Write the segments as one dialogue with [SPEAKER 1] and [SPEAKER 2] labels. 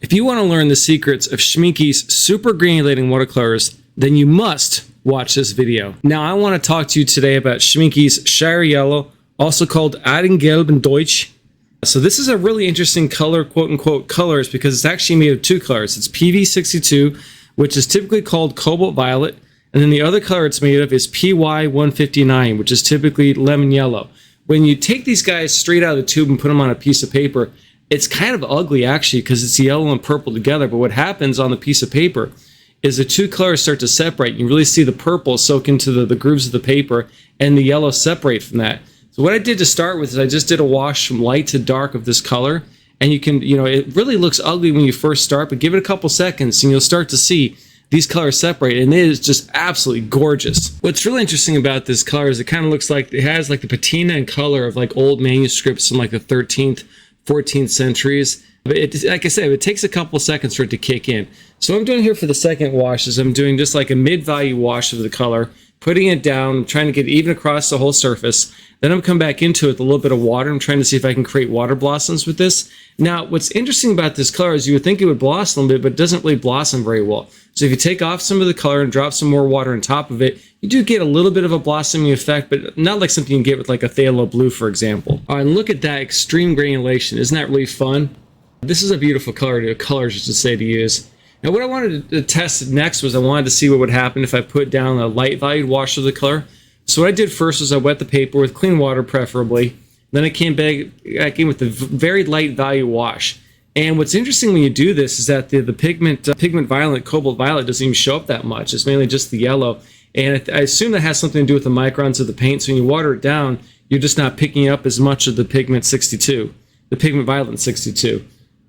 [SPEAKER 1] If you want to learn the secrets of Schmincke's super granulating watercolors, then you must watch this video. Now I want to talk to you today about Schmincke's Shire Yellow, also called Gelb in Deutsch. So this is a really interesting color, quote unquote colors, because it's actually made of two colors. It's PV62, which is typically called cobalt violet, and then the other color it's made of is PY159, which is typically lemon yellow. When you take these guys straight out of the tube and put them on a piece of paper, it's kind of ugly actually because it's yellow and purple together, but what happens on the piece of paper is the two colors start to separate. You really see the purple soak into the grooves of the paper and the yellow separate from that. So what I did to start with is I just did a wash from light to dark of this color, and you can, it really looks ugly when you first start, but give it a couple seconds and you'll start to see these colors separate, and it is just absolutely gorgeous. What's really interesting about this color is it kind of looks like it has like the patina and color of like old manuscripts from like the 13th, 14th centuries. But like I said, it takes a couple seconds for it to kick in. So what I'm doing here for the second wash is I'm doing just like a mid-value wash of the color, putting it down, trying to get it even across the whole surface. Then I'm coming back into it with a little bit of water. I'm trying to see if I can create water blossoms with this. Now, what's interesting about this color is you would think it would blossom a little bit, but it doesn't really blossom very well. So if you take off some of the color and drop some more water on top of it, you do get a little bit of a blossoming effect, but not like something you can get with like a phthalo blue, for example. All right, and look at that extreme granulation. Isn't that really fun? This is a beautiful color to use. Now what I wanted to test next was I wanted to see what would happen if I put down a light valued wash of the color. So what I did first was I wet the paper with clean water preferably. Then I came back in with a very light value wash. And what's interesting when you do this is that the pigment violet, cobalt violet, doesn't even show up that much. It's mainly just the yellow. And I assume that has something to do with the microns of the paint. So when you water it down, you're just not picking up as much of the pigment 62, the pigment violet 62.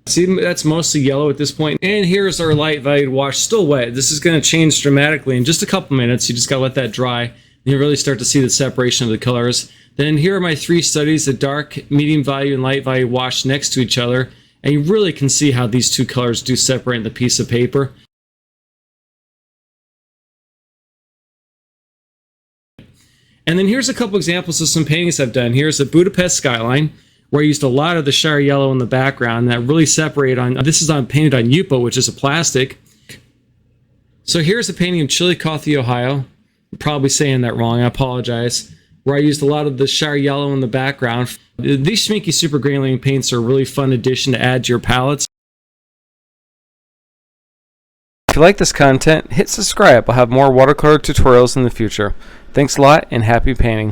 [SPEAKER 1] See, that's mostly yellow at this point. And here's our light valued wash, still wet. This is going to change dramatically in just a couple minutes. You just got to let that dry. And you really start to see the separation of the colors. Then here are my three studies, the dark, medium value, and light value wash next to each other. And you really can see how these two colors do separate in the piece of paper. And then here's a couple examples of some paintings I've done. Here's a Budapest skyline, where I used a lot of the Shire Yellow in the background that really separated on. This is painted on Yupo, which is a plastic. So here's a painting of Chillicothe, Ohio. I'm probably saying that wrong, I apologize. Where I used a lot of the Shire Yellow in the background. These Schmincke super granulating paints are a really fun addition to add to your palettes. If you like this content, hit subscribe. I'll have more watercolor tutorials in the future. Thanks a lot and happy painting.